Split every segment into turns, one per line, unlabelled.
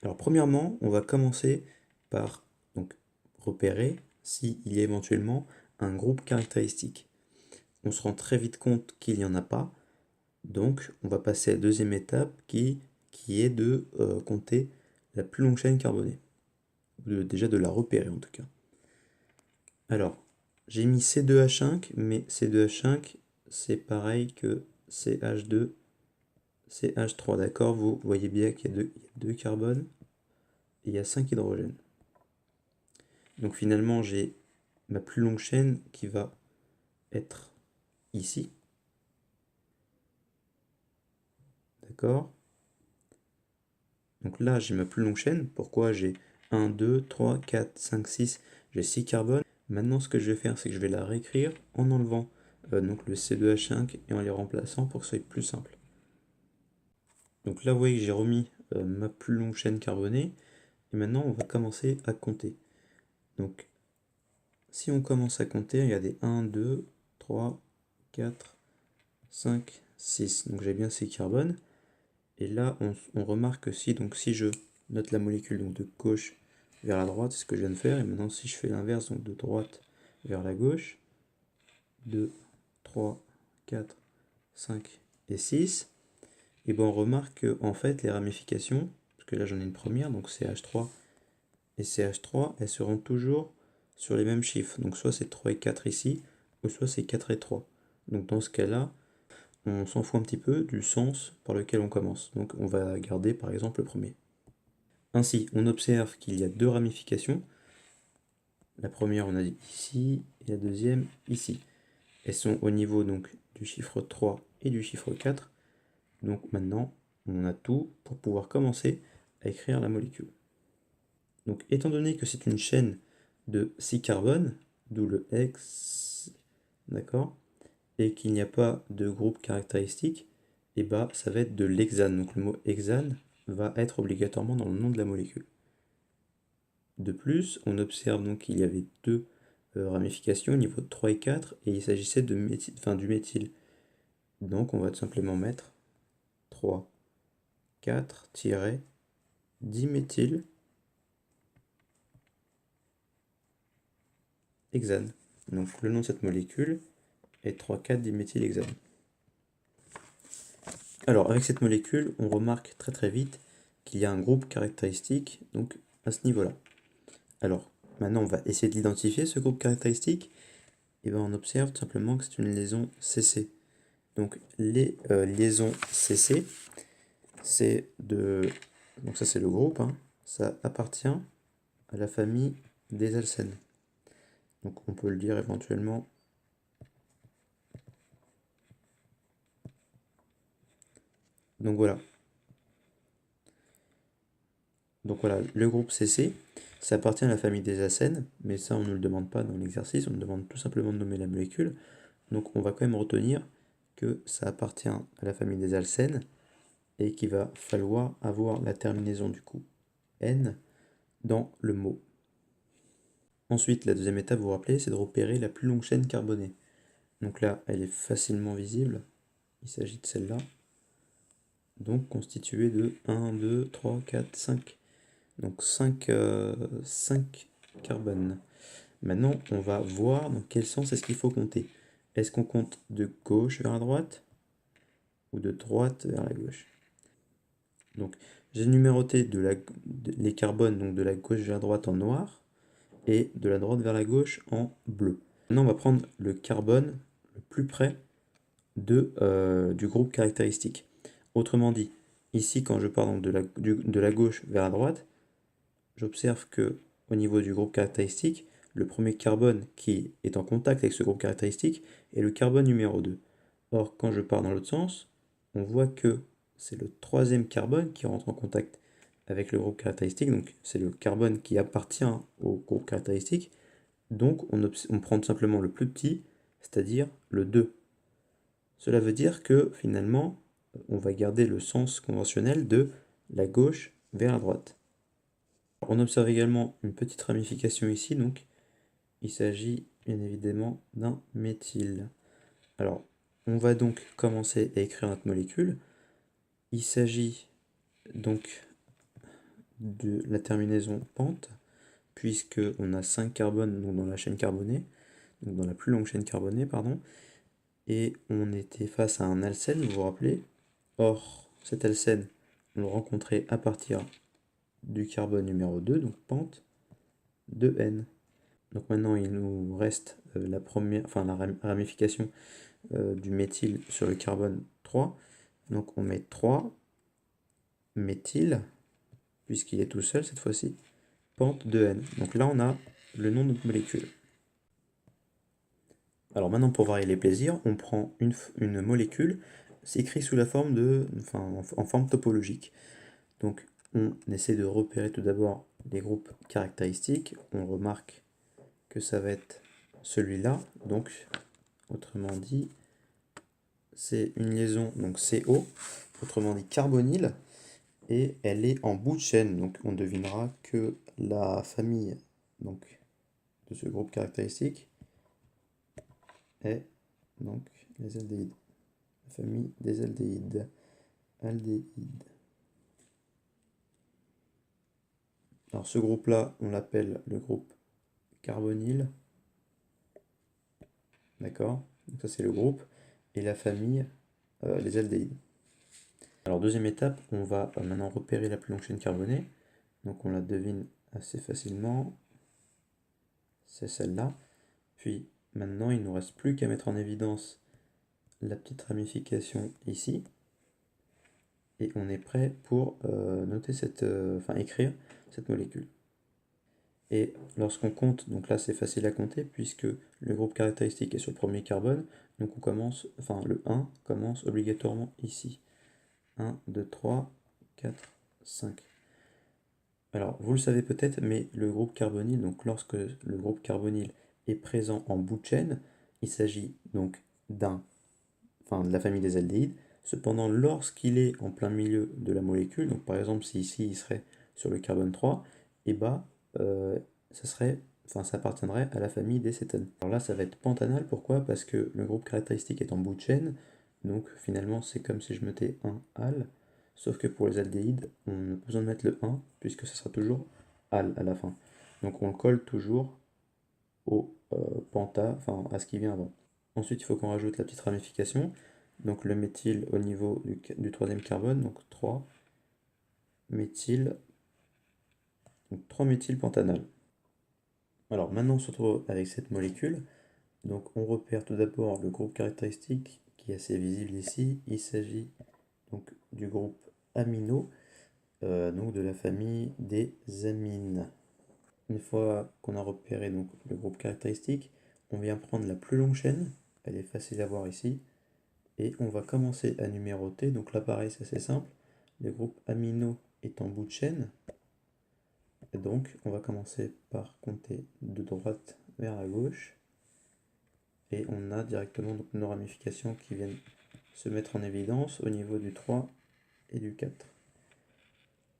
Alors premièrement, on va commencer par donc, repérer s'il y a éventuellement un groupe caractéristique. On se rend très vite compte qu'il n'y en a pas, donc on va passer à la deuxième étape qui est de compter la plus longue chaîne carbonée. Déjà de la repérer en tout cas. Alors, j'ai mis C2H5, mais C2H5 c'est pareil que CH2, CH3, d'accord? Vous voyez bien qu'il y a deux carbones et il y a 5 hydrogènes. Donc finalement, j'ai ma plus longue chaîne qui va être ici. D'accord? Donc là, j'ai ma plus longue chaîne. Pourquoi? J'ai 1, 2, 3, 4, 5, 6. J'ai 6 carbones. Maintenant, ce que je vais faire, c'est que je vais la réécrire en enlevant donc le C2H5 et en les remplaçant pour que ce soit plus simple. Donc là, vous voyez que j'ai remis ma plus longue chaîne carbonée. Et maintenant, on va commencer à compter. Donc, si on commence à compter, regardez, 1, 2, 3, 4, 5, 6. Donc j'ai bien 6 carbones. Et là, on remarque que si je note la molécule donc de gauche vers la droite, c'est ce que je viens de faire. Et maintenant, si je fais l'inverse, donc de droite vers la gauche, 2, 3, 4, 5 et 6, et bien on remarque que en fait, les ramifications, parce que là j'en ai une première, donc CH3 et CH3, elles seront toujours sur les mêmes chiffres. Donc soit c'est 3 et 4 ici, ou soit c'est 4 et 3. Donc dans ce cas-là, on s'en fout un petit peu du sens par lequel on commence. Donc on va garder par exemple le premier. Ainsi, on observe qu'il y a deux ramifications. La première, on a dit ici, et la deuxième ici. Elles sont au niveau donc du chiffre 3 et du chiffre 4. Donc maintenant, on a tout pour pouvoir commencer à écrire la molécule. Donc étant donné que c'est une chaîne de 6 carbones, d'où le X, d'accord, et qu'il n'y a pas de groupe caractéristique, et bah ça va être de l'hexane. Donc le mot hexane va être obligatoirement dans le nom de la molécule. De plus, on observe donc qu'il y avait deux ramifications au niveau de 3 et 4, et il s'agissait de du méthyle. Donc on va tout simplement mettre 3, 4-diméthyle hexane. Donc le nom de cette molécule est 3,4-diméthylhexane. Alors avec cette molécule, on remarque très très vite qu'il y a un groupe caractéristique donc à ce niveau-là. Alors maintenant on va essayer de l'identifier ce groupe caractéristique. Et bien on observe tout simplement que c'est une liaison CC. Donc les liaisons CC, c'est de... Donc ça c'est le groupe, hein. Ça appartient à la famille des alcènes. Donc on peut le dire éventuellement. Donc voilà. Donc voilà, le groupe CC, ça appartient à la famille des acènes, mais ça on ne le demande pas dans l'exercice, on nous demande tout simplement de nommer la molécule. Donc on va quand même retenir que ça appartient à la famille des alcènes et qu'il va falloir avoir la terminaison du coup N dans le mot. Ensuite, la deuxième étape, vous vous rappelez, c'est de repérer la plus longue chaîne carbonée. Donc là, elle est facilement visible, il s'agit de celle-là. Donc constituée de 1, 2, 3, 4, 5. Donc 5 carbones. Maintenant, on va voir dans quel sens est-ce qu'il faut compter. Est-ce qu'on compte de gauche vers la droite ou de droite vers la gauche? Donc, j'ai numéroté les carbones donc de la gauche vers la droite en noir et de la droite vers la gauche en bleu. Maintenant, on va prendre le carbone le plus près du groupe caractéristique. Autrement dit, ici, quand je pars donc de la gauche vers la droite, j'observe que au niveau du groupe caractéristique, le premier carbone qui est en contact avec ce groupe caractéristique est le carbone numéro 2. Or, quand je pars dans l'autre sens, on voit que c'est le troisième carbone qui rentre en contact avec le groupe caractéristique, donc c'est le carbone qui appartient au groupe caractéristique. Donc on prend tout simplement le plus petit, c'est-à-dire le 2. Cela veut dire que finalement, on va garder le sens conventionnel de la gauche vers la droite. On observe également une petite ramification ici, donc il s'agit bien évidemment d'un méthyle. Alors, on va donc commencer à écrire notre molécule. Il s'agit donc de la terminaison pente, puisque on a 5 carbones donc dans la chaîne carbonée, donc dans la plus longue chaîne carbonée, pardon, et on était face à un alcène, vous vous rappelez? Or, cet alcène, on le rencontrait à partir du carbone numéro 2, donc pente, de N. Donc maintenant, il nous reste la première, enfin la ramification du méthyle sur le carbone 3. Donc on met 3 méthyle, puisqu'il est tout seul cette fois-ci, pente de N. Donc là, on a le nom de notre molécule. Alors maintenant, pour varier les plaisirs, on prend une molécule, c'est écrit sous la forme de, enfin, en forme topologique. Donc on essaie de repérer tout d'abord les groupes caractéristiques. On remarque que ça va être celui-là. Donc, autrement dit, c'est une liaison, donc CO, autrement dit carbonyle, et elle est en bout de chaîne. Donc on devinera que la famille donc, de ce groupe caractéristique est donc les aldéhydes. La famille des aldéhydes. Aldéhydes. Alors ce groupe-là, on l'appelle le groupe carbonyle. D'accord? Donc ça c'est le groupe. Et la famille, les aldéhydes. Alors deuxième étape, on va maintenant repérer la plus longue chaîne carbonée. Donc on la devine assez facilement. C'est celle-là. Puis maintenant, il ne nous reste plus qu'à mettre en évidence la petite ramification ici. Et on est prêt pour noter écrire cette molécule. Et lorsqu'on compte, donc là c'est facile à compter puisque le groupe caractéristique est sur le premier carbone, donc on commence, enfin le 1 commence obligatoirement ici. 1, 2, 3, 4, 5. Alors vous le savez peut-être, mais le groupe carbonyle, donc lorsque le groupe carbonyle est présent en bout de chaîne, il s'agit donc de la famille des aldéhydes. Cependant, lorsqu'il est en plein milieu de la molécule, donc par exemple si ici il serait sur le carbone 3, et bah ça appartiendrait à la famille des cétanes. Alors là ça va être pentanal, pourquoi? Parce que le groupe caractéristique est en bout de chaîne, donc finalement c'est comme si je mettais un al, sauf que pour les aldéhydes, on n'a pas besoin de mettre le 1, puisque ça sera toujours al à la fin. Donc on le colle toujours au à ce qui vient avant. Ensuite, il faut qu'on rajoute la petite ramification. Donc le méthyle au niveau du troisième carbone, donc 3 méthyle, donc 3 méthylpentanal. Alors maintenant on se retrouve avec cette molécule. Donc on repère tout d'abord le groupe caractéristique qui est assez visible ici. Il s'agit donc du groupe amino, donc de la famille des amines. Une fois qu'on a repéré donc, le groupe caractéristique, on vient prendre la plus longue chaîne. Elle est facile à voir ici. Et on va commencer à numéroter. Donc là, pareil, c'est assez simple. Le groupe amino est en bout de chaîne. Et donc, on va commencer par compter de droite vers la gauche. Et on a directement donc, nos ramifications qui viennent se mettre en évidence au niveau du 3 et du 4.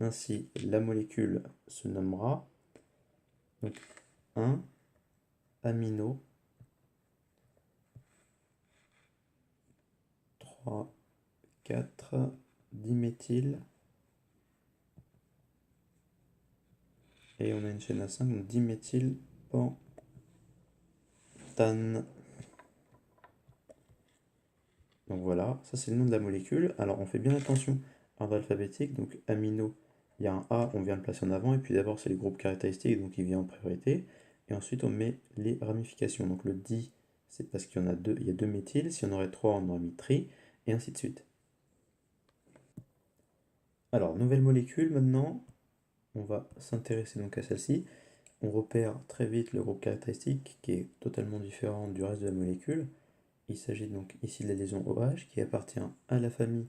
Ainsi, la molécule se nommera donc 1 amino 3, 4, diméthyle. Et on a une chaîne à 5, donc diméthylpentane. Donc voilà, ça c'est le nom de la molécule. Alors on fait bien attention à l'ordre alphabétique. Donc amino, il y a un A, on vient le placer en avant. Et puis d'abord c'est les groupes caractéristiques, donc il vient en priorité. Et ensuite on met les ramifications. Donc le di, c'est parce qu'il y en a deux, il y a deux méthyles. Si on aurait trois, on aurait mis tri, et ainsi de suite. Alors, nouvelle molécule maintenant. On va s'intéresser donc à celle-ci. On repère très vite le groupe caractéristique qui est totalement différent du reste de la molécule. Il s'agit donc ici de la liaison OH qui appartient à la famille,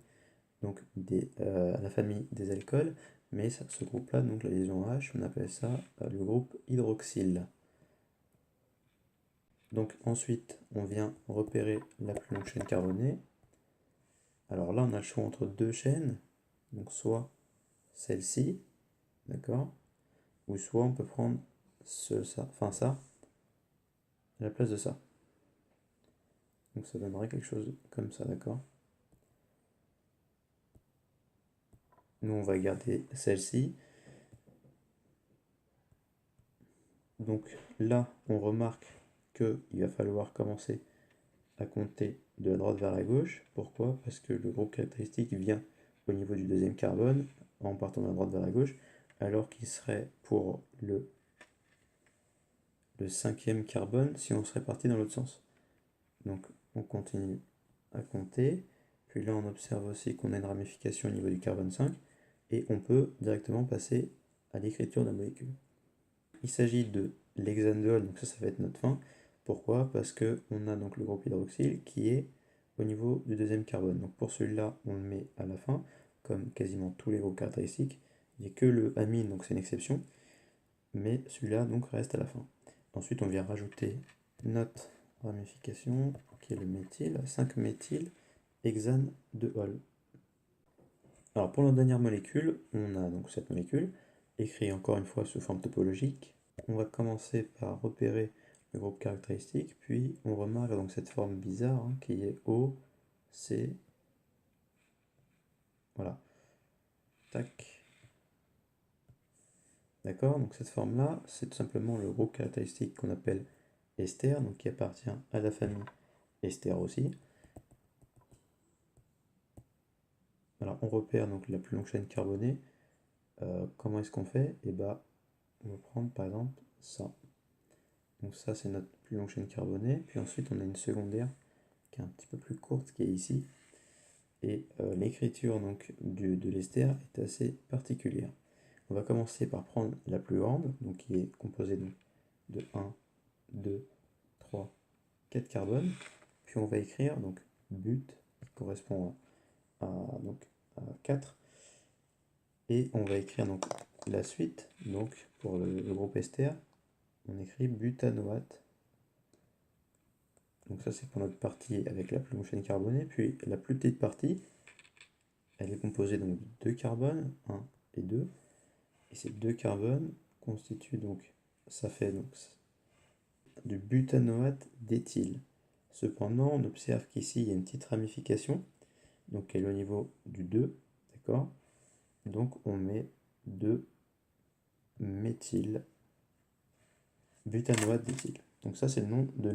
à la famille des alcools, mais ce groupe-là, donc la liaison OH, on appelle ça le groupe hydroxyle. Donc ensuite, on vient repérer la plus longue chaîne carbonée. Alors là, on a le choix entre deux chaînes, donc soit celle-ci, d'accord, ou soit on peut prendre ça, à la place de ça. Donc ça donnerait quelque chose comme ça, d'accord? Nous, on va garder celle-ci. Donc là, on remarque qu'il va falloir commencer à compter de la droite vers la gauche. Pourquoi? Parce que le groupe caractéristique vient au niveau du deuxième carbone en partant de la droite vers la gauche, alors qu'il serait pour le cinquième carbone si on serait parti dans l'autre sens. Donc on continue à compter, puis là on observe aussi qu'on a une ramification au niveau du carbone 5, et on peut directement passer à l'écriture de la molécule. Il s'agit de l'hexandiol, donc ça va être notre fin. Pourquoi? Parce qu'on a donc le groupe hydroxyle qui est au niveau du deuxième carbone. Donc pour celui-là, on le met à la fin, comme quasiment tous les groupes caractéristiques. Il n'y a que le amine, donc c'est une exception, mais celui-là donc reste à la fin. Ensuite, on vient rajouter notre ramification, qui est le méthyle, 5-méthyl hexane de Hall. Alors pour la dernière molécule, on a donc cette molécule, écrite encore une fois sous forme topologique. On va commencer par repérer le groupe caractéristique, puis on remarque donc cette forme bizarre qui est O, C, voilà, tac. D'accord, donc cette forme-là, c'est tout simplement le groupe caractéristique qu'on appelle ester, donc qui appartient à la famille ester aussi. Alors on repère donc la plus longue chaîne carbonée. Comment est-ce qu'on fait? Et bah, on va prendre par exemple ça. Donc ça c'est notre plus longue chaîne carbonée. Puis ensuite on a une secondaire qui est un petit peu plus courte qui est ici. Et l'écriture donc de l'ester est assez particulière. On va commencer par prendre la plus grande, donc qui est composée donc de 1, 2, 3, 4 carbones. Puis on va écrire donc but qui correspond donc, à 4. Et on va écrire donc la suite, donc pour le groupe ester, on écrit butanoate. Donc ça c'est pour notre partie avec la plus longue chaîne carbonée. Puis la plus petite partie, elle est composée donc de 2 carbones, 1 et 2. Et ces 2 carbones constituent donc, ça fait donc du butanoate d'éthyle. Cependant, on observe qu'ici il y a une petite ramification, donc elle est au niveau du 2, d'accord? Donc on met 2 méthyle butanoate d'éthyle. Donc ça c'est le nom de